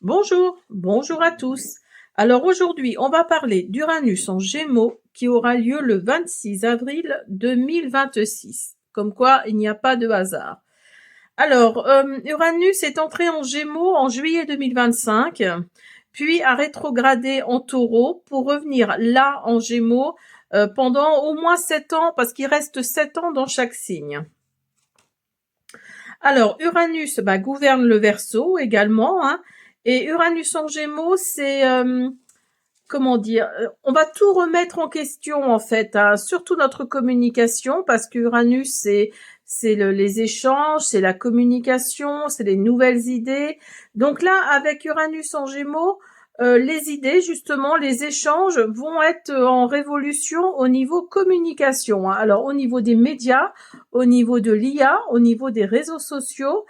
Bonjour, bonjour à tous. Alors aujourd'hui, on va parler d'Uranus en Gémeaux qui aura lieu le 26 avril 2026. Comme quoi, il n'y a pas de hasard. Alors, Uranus est entré en Gémeaux en juillet 2025, puis a rétrogradé en Taureau pour revenir là en Gémeaux pendant au moins 7 ans, parce qu'il reste 7 ans dans chaque signe. Alors, Uranus gouverne le Verseau également, hein, et Uranus en Gémeaux, c'est comment dire, on va tout remettre en question en fait, hein, surtout notre communication, parce que Uranus les échanges, c'est la communication, c'est les nouvelles idées. Donc là, avec Uranus en Gémeaux, les idées, justement, les échanges vont être en révolution au niveau communication, hein. Alors au niveau des médias, au niveau de l'IA, au niveau des réseaux sociaux,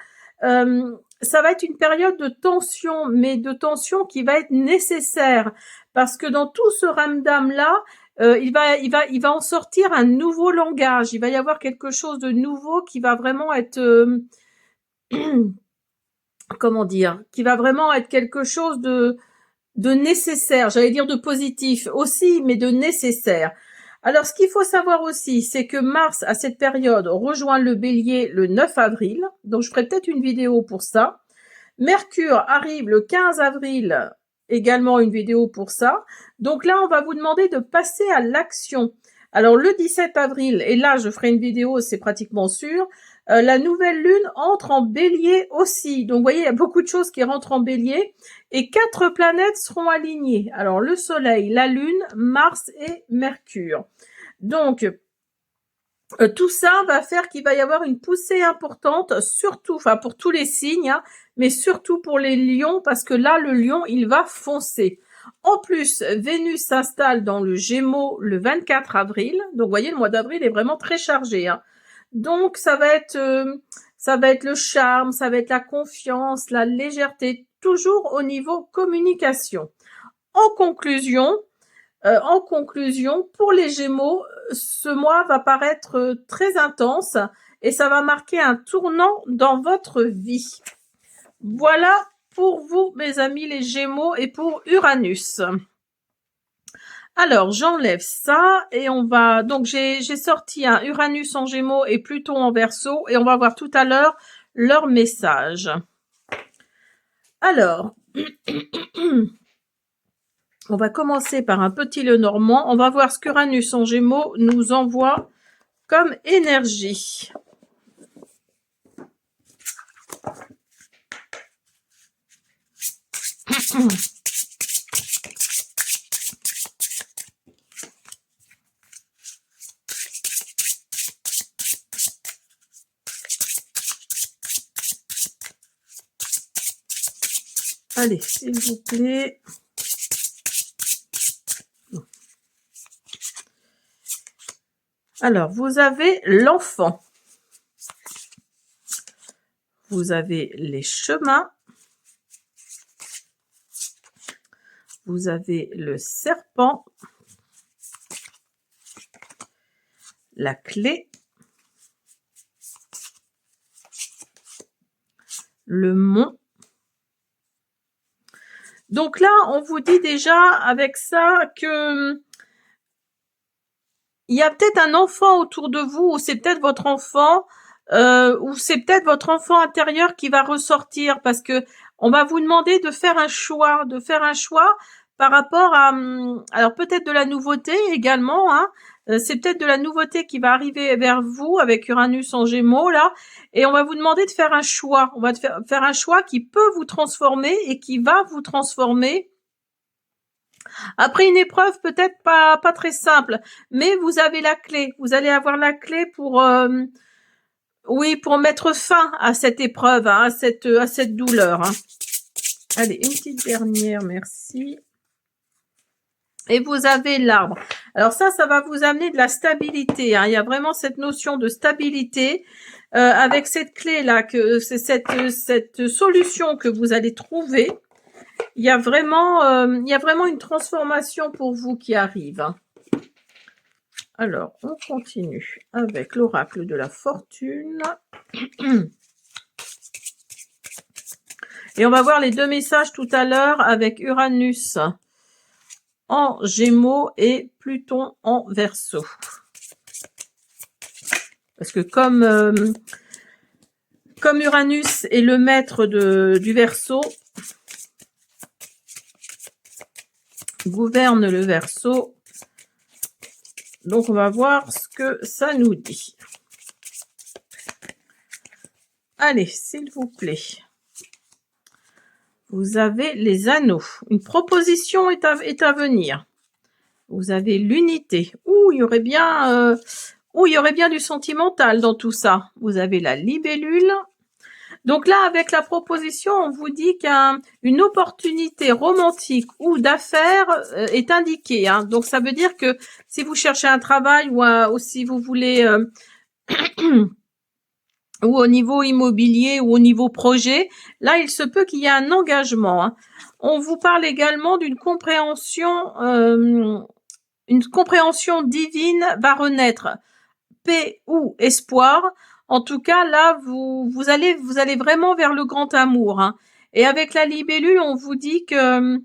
ça va être une période de tension, mais de tension qui va être nécessaire, parce que dans tout ce ramdam là, il va en sortir un nouveau langage. Il va y avoir quelque chose de nouveau qui va vraiment être comment dire, qui va vraiment être quelque chose de nécessaire. J'allais dire de positif aussi, mais de nécessaire. Alors, ce qu'il faut savoir aussi, c'est que Mars, à cette période, rejoint le Bélier le 9 avril. Donc, je ferai peut-être une vidéo pour ça. Mercure arrive le 15 avril, également une vidéo pour ça. Donc là, on va vous demander de passer à l'action. Alors le 17 avril, et là je ferai une vidéo, c'est pratiquement sûr, la nouvelle lune entre en bélier aussi. Donc vous voyez, il y a beaucoup de choses qui rentrent en bélier, et 4 planètes seront alignées. Alors le soleil, la lune, Mars et Mercure. Donc tout ça va faire qu'il va y avoir une poussée importante, surtout, enfin pour tous les signes, hein, mais surtout pour les lions, parce que là, le lion, il va foncer. En plus, Vénus s'installe dans le Gémeaux le 24 avril. Donc, vous voyez, le mois d'avril est vraiment très chargé, hein. Donc, ça va être le charme, ça va être la confiance, la légèreté, toujours au niveau communication. En conclusion, pour les Gémeaux, ce mois va paraître très intense et ça va marquer un tournant dans votre vie. Voilà pour vous, mes amis les Gémeaux, et pour Uranus. Alors, j'enlève ça et on va... Donc, j'ai sorti un Uranus en Gémeaux et Pluton en Verseau, et on va voir tout à l'heure leur message. Alors... On va commencer par un petit Lenormand. On va voir ce qu'Uranus en Gémeaux nous envoie comme énergie. Allez, s'il vous plaît. Alors, vous avez l'enfant. Vous avez les chemins. Vous avez le serpent. La clé. Le mont. Donc là, on vous dit déjà avec ça que il y a peut-être un enfant autour de vous, ou c'est peut-être votre enfant, ou c'est peut-être votre enfant intérieur qui va ressortir, parce que on va vous demander de faire un choix, par rapport à, alors peut-être de la nouveauté également, hein. C'est peut-être de la nouveauté qui va arriver vers vous avec Uranus en Gémeaux là, et on va vous demander de faire un choix. On va faire un choix qui peut vous transformer et qui va vous transformer. Après une épreuve peut-être pas très simple, mais vous avez la clé. Vous allez avoir la clé pour pour mettre fin à cette épreuve, hein, à cette douleur, hein. Allez, une petite dernière, merci. Et vous avez l'arbre. Alors ça va vous amener de la stabilité, hein. Il y a vraiment cette notion de stabilité avec cette clé là, que c'est cette solution que vous allez trouver. Il y a vraiment une transformation pour vous qui arrive, hein. Alors, on continue avec l'oracle de la fortune. Et on va voir les deux messages tout à l'heure avec Uranus en Gémeaux et Pluton en Verseau. Parce que comme Uranus est le maître du Verseau, gouverne le Verseau, donc on va voir ce que ça nous dit. Allez, s'il vous plaît. Vous avez les anneaux. Une proposition est à venir. Vous avez l'unité. Il y aurait bien du sentimental dans tout ça. Vous avez la libellule. Donc là, avec la proposition, on vous dit qu'une opportunité romantique ou d'affaires est indiquée. Hein. Donc ça veut dire que si vous cherchez un travail ou si vous voulez... ou au niveau immobilier ou au niveau projet, là, il se peut qu'il y ait un engagement. Hein. On vous parle également d'une compréhension divine va renaître, paix ou espoir. En tout cas, là, vous allez vraiment vers le grand amour. Hein. Et avec la libellule, on vous dit que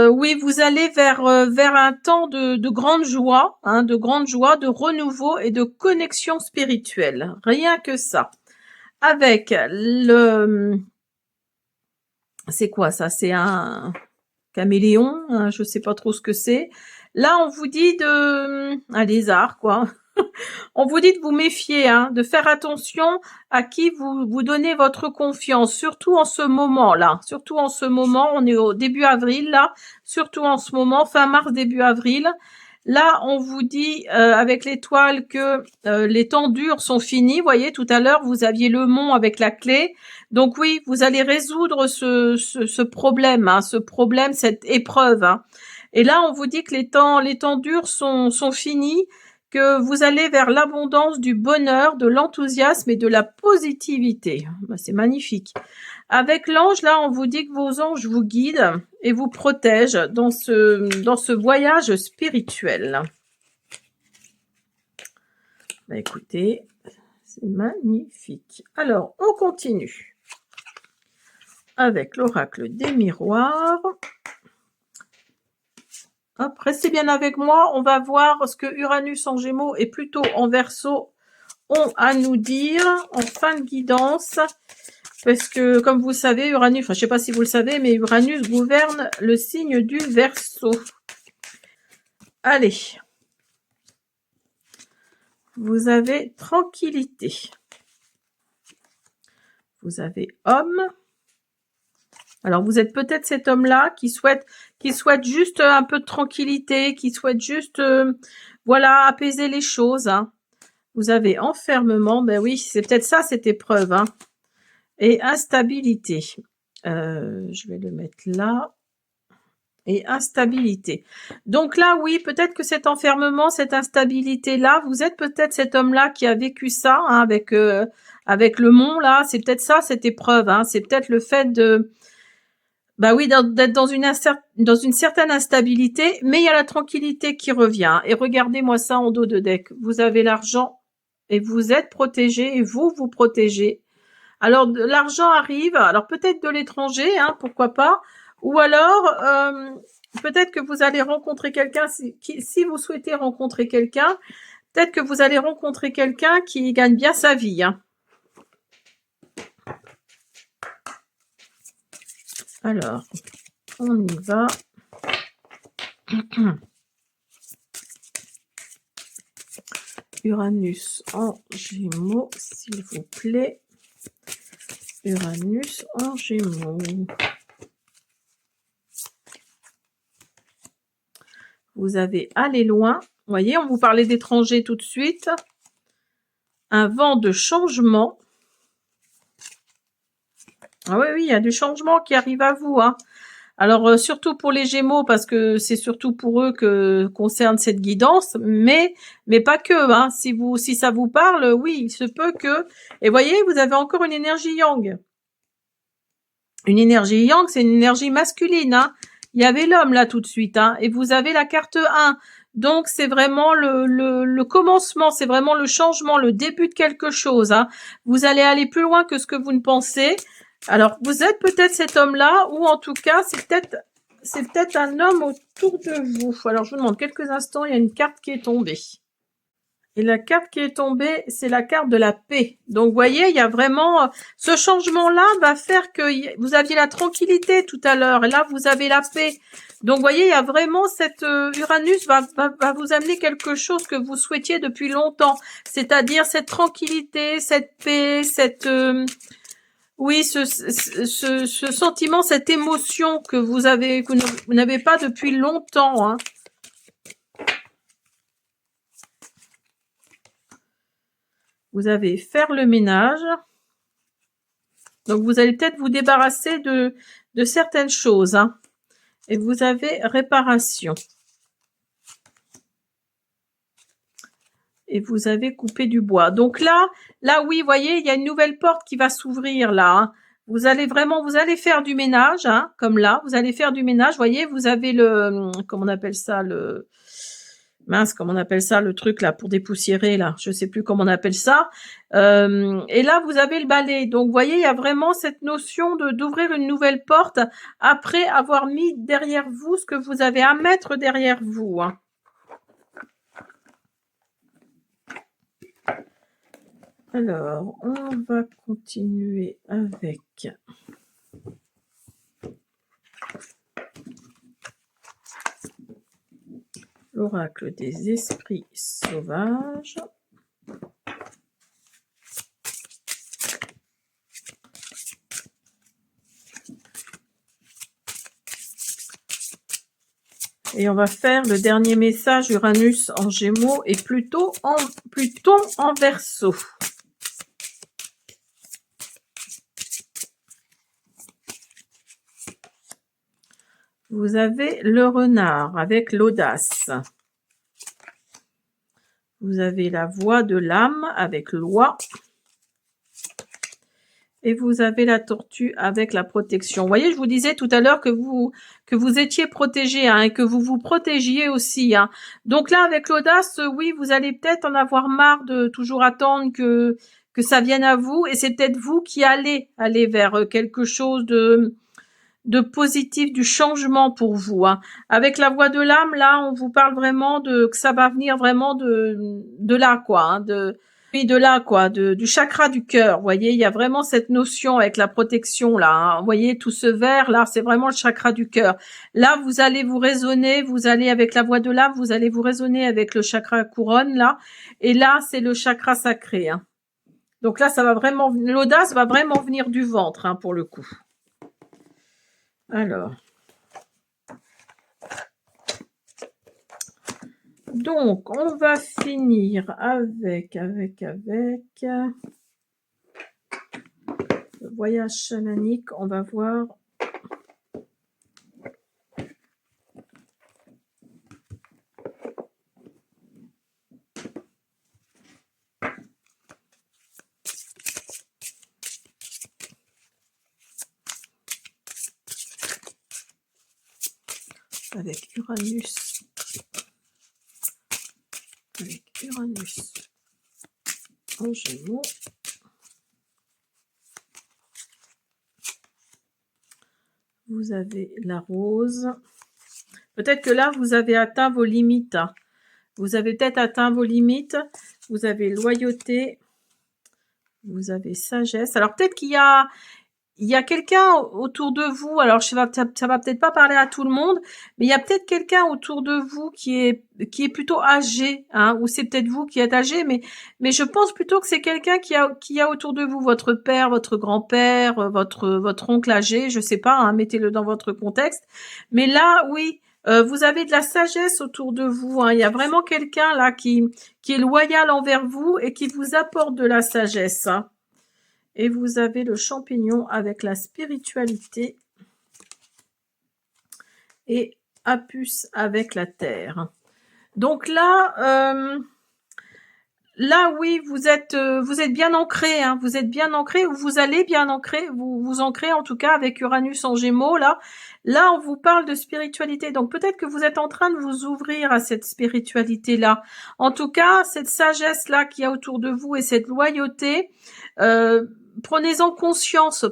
oui, vous allez vers un temps de grande joie, hein, de renouveau et de connexion spirituelle. Rien que ça. Avec c'est quoi ça? C'est un caméléon, hein, je sais pas trop ce que c'est. Là, on vous dit un lézard, quoi. On vous dit de vous méfier, hein, de faire attention à qui vous donnez votre confiance, surtout en ce moment-là. Surtout en ce moment, on est au début avril, là. Surtout en ce moment, fin mars, début avril. Là, on vous dit avec l'étoile que les temps durs sont finis. Vous voyez, tout à l'heure, vous aviez le mont avec la clé. Donc oui, vous allez résoudre ce problème, hein, cette épreuve. Hein. Et là, on vous dit que les temps durs sont finis, que vous allez vers l'abondance du bonheur, de l'enthousiasme et de la positivité. C'est magnifique. Avec l'ange, là, on vous dit que vos anges vous guident et vous protègent dans ce voyage spirituel. Écoutez, c'est magnifique. Alors, on continue avec l'oracle des miroirs. Hop, restez bien avec moi, on va voir ce que Uranus en Gémeaux et Pluton en Verseau ont à nous dire en fin de guidance. Parce que, comme vous savez, Uranus, enfin je ne sais pas si vous le savez, mais Uranus gouverne le signe du Verseau. Allez. Vous avez tranquillité. Vous avez homme. Alors, vous êtes peut-être cet homme-là qui souhaite juste un peu de tranquillité, qui souhaite juste, voilà, apaiser les choses. Hein. Vous avez enfermement, ben oui, c'est peut-être ça, cette épreuve. Hein. Et instabilité. Je vais le mettre là. Et instabilité. Donc là, oui, peut-être que cet enfermement, cette instabilité-là, vous êtes peut-être cet homme-là qui a vécu ça hein, avec le mont, là. C'est peut-être ça, cette épreuve. Hein. C'est peut-être le fait de... Bah oui, d'être dans une certaine instabilité, mais il y a la tranquillité qui revient. Et regardez-moi ça en dos de deck. Vous avez l'argent et vous êtes protégé et vous protégez. Alors, l'argent arrive, alors peut-être de l'étranger, hein, pourquoi pas. Ou alors, peut-être que vous allez rencontrer quelqu'un, si vous souhaitez rencontrer quelqu'un, peut-être que vous allez rencontrer quelqu'un qui gagne bien sa vie. Hein. Alors, on y va. Uranus en Gémeaux, s'il vous plaît. Uranus en Gémeaux. Vous avez aller loin. Vous voyez, on vous parlait d'étrangers tout de suite. Un vent de changement. Ah oui, il y a du changement qui arrive à vous. Hein. Alors, surtout pour les Gémeaux, parce que c'est surtout pour eux que concerne cette guidance, mais pas que. Hein. Si ça vous parle, oui, il se peut que... Et voyez, vous avez encore une énergie yang. Une énergie yang, c'est une énergie masculine. Hein. Il y avait l'homme là tout de suite. Hein. Et vous avez la carte 1. Donc, c'est vraiment le commencement, c'est vraiment le changement, le début de quelque chose. Hein. Vous allez aller plus loin que ce que vous ne pensez. Alors, vous êtes peut-être cet homme-là, ou en tout cas, c'est peut-être un homme autour de vous. Alors, je vous demande quelques instants, il y a une carte qui est tombée. Et la carte qui est tombée, c'est la carte de la paix. Donc, vous voyez, il y a vraiment... Ce changement-là va faire que vous aviez la tranquillité tout à l'heure. Et là, vous avez la paix. Donc, vous voyez, il y a vraiment cette... Uranus va vous amener quelque chose que vous souhaitiez depuis longtemps. C'est-à-dire cette tranquillité, cette paix, cette... oui, ce sentiment, cette émotion que vous n'avez pas depuis longtemps, hein. Vous avez faire le ménage. Donc, vous allez peut-être vous débarrasser de certaines choses, hein. Et vous avez réparation. Et vous avez coupé du bois. Donc là, oui, vous voyez, il y a une nouvelle porte qui va s'ouvrir là, hein. Vous allez faire du ménage, hein, comme là. Vous allez faire du ménage, vous voyez, vous avez comment on appelle ça, comment on appelle ça, le truc là pour dépoussiérer là, je sais plus comment on appelle ça. Et là vous avez le balai. Donc vous voyez, il y a vraiment cette notion d'ouvrir une nouvelle porte après avoir mis derrière vous ce que vous avez à mettre derrière vous, hein. Alors, on va continuer avec l'oracle des esprits sauvages. Et on va faire le dernier message Uranus en Gémeaux et Pluton en Verseau. Vous avez le renard avec l'audace. Vous avez la voix de l'âme avec loi. Et vous avez la tortue avec la protection. Vous voyez, je vous disais tout à l'heure que vous étiez protégé, hein, et que vous vous protégiez aussi, hein. Donc là, avec l'audace, oui, vous allez peut-être en avoir marre de toujours attendre que ça vienne à vous. Et c'est peut-être vous qui allez aller vers quelque chose de positif, du changement pour vous, hein. Avec la voix de l'âme, là, on vous parle vraiment que ça va venir vraiment de là, quoi, hein, de là, quoi, du chakra du cœur. Vous voyez, il y a vraiment cette notion avec la protection, là, hein. Vous voyez, tout ce vert, là, c'est vraiment le chakra du cœur. Là, vous allez vous raisonner, vous allez avec la voix de l'âme, vous allez vous raisonner avec le chakra couronne, là. Et là, c'est le chakra sacré, hein. Donc là, ça va vraiment, l'audace va vraiment venir du ventre, hein, pour le coup. Alors. Donc, on va finir avec le voyage chamanique. On va voir. Avec Uranus. En Gémeaux. Vous avez la rose. Peut-être que là, vous avez atteint vos limites, hein. Vous avez peut-être atteint vos limites. Vous avez loyauté. Vous avez sagesse. Alors, peut-être qu'il y a quelqu'un autour de vous, alors ça va peut-être pas parler à tout le monde, mais il y a peut-être quelqu'un autour de vous qui est plutôt âgé, hein, ou c'est peut-être vous qui êtes âgé, mais je pense plutôt que c'est quelqu'un qui a autour de vous, votre père, votre grand-père, votre oncle âgé, je sais pas, hein, mettez-le dans votre contexte. Mais là, oui, vous avez de la sagesse autour de vous, hein. Il y a vraiment quelqu'un là qui est loyal envers vous et qui vous apporte de la sagesse, hein. Et vous avez le champignon avec la spiritualité et Apus avec la terre. Donc là, oui, vous êtes bien ancré, hein, vous êtes bien ancré, ou vous allez bien ancrer, vous ancrez en tout cas avec Uranus en Gémeaux. Là, on vous parle de spiritualité. Donc peut-être que vous êtes en train de vous ouvrir à cette spiritualité-là. En tout cas, cette sagesse-là qu'il y a autour de vous et cette loyauté, prenez-en conscience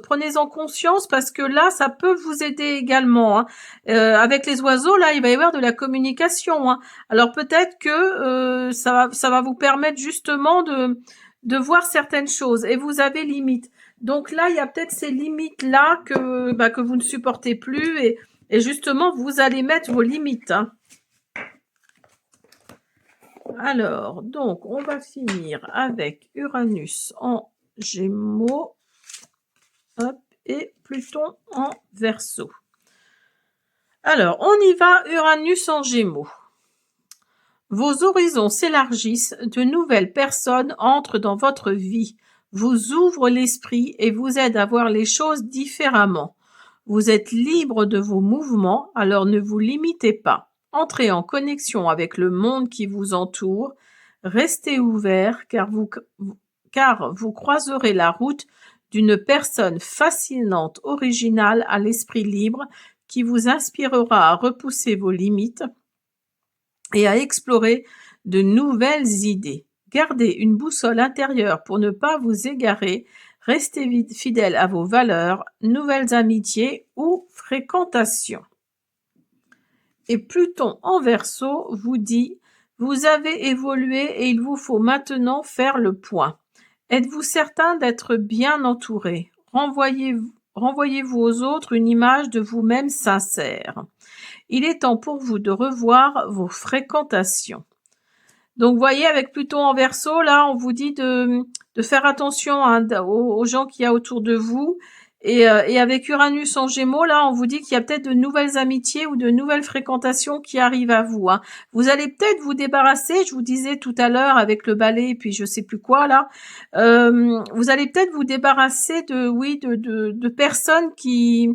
parce que là, ça peut vous aider également, hein. Avec les oiseaux, là, il va y avoir de la communication, hein. Alors peut-être que ça va vous permettre justement de voir certaines choses et vous avez limite. Donc là, il y a peut-être ces limites-là que vous ne supportez plus et justement, vous allez mettre vos limites, hein. Alors, donc, on va finir avec Uranus en Gémeaux, hop, et Pluton en Verseau. Alors, on y va, Uranus en Gémeaux. Vos horizons s'élargissent, de nouvelles personnes entrent dans votre vie, vous ouvrent l'esprit et vous aident à voir les choses différemment. Vous êtes libre de vos mouvements, alors ne vous limitez pas. Entrez en connexion avec le monde qui vous entoure, restez ouvert car vous croiserez la route d'une personne fascinante, originale, à l'esprit libre, qui vous inspirera à repousser vos limites et à explorer de nouvelles idées. Gardez une boussole intérieure pour ne pas vous égarer, restez fidèle à vos valeurs, nouvelles amitiés ou fréquentations. Et Pluton en Verseau vous dit « Vous avez évolué et il vous faut maintenant faire le point. Êtes-vous certain d'être bien entouré? Renvoyez-vous aux autres une image de vous-même sincère. Il est temps pour vous de revoir vos fréquentations. » Donc, vous voyez, avec Pluton en Verseau, là, on vous dit de faire attention aux gens qu'il y a autour de vous. Et avec Uranus en Gémeaux, là, on vous dit qu'il y a peut-être de nouvelles amitiés ou de nouvelles fréquentations qui arrivent à vous, hein. Vous allez peut-être vous débarrasser, je vous disais tout à l'heure avec le balai, puis je sais plus quoi, là. Vous allez peut-être vous débarrasser de personnes qui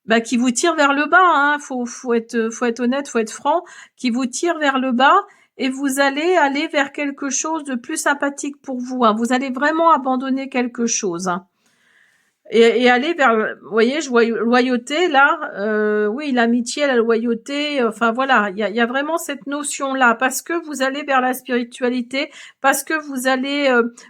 vous tirent vers le bas, hein. Faut être honnête, faut être franc, qui vous tirent vers le bas. Et vous allez aller vers quelque chose de plus sympathique pour vous, hein. Vous allez vraiment abandonner quelque chose, hein. Et aller vers, vous voyez, je vois loyauté là, oui, l'amitié, la loyauté, enfin voilà, il y a vraiment cette notion-là, parce que vous allez vers la spiritualité, parce que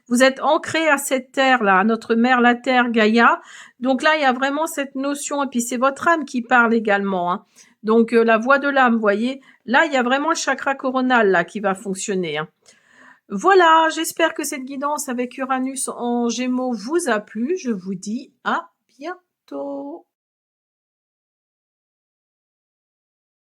vous êtes ancré à cette terre-là, à notre mère, la terre, Gaïa. Donc là, il y a vraiment cette notion, et puis c'est votre âme qui parle également, hein. Donc la voix de l'âme, vous voyez, là, il y a vraiment le chakra coronal là qui va fonctionner, hein. Voilà, j'espère que cette guidance avec Uranus en Gémeaux vous a plu. Je vous dis à bientôt.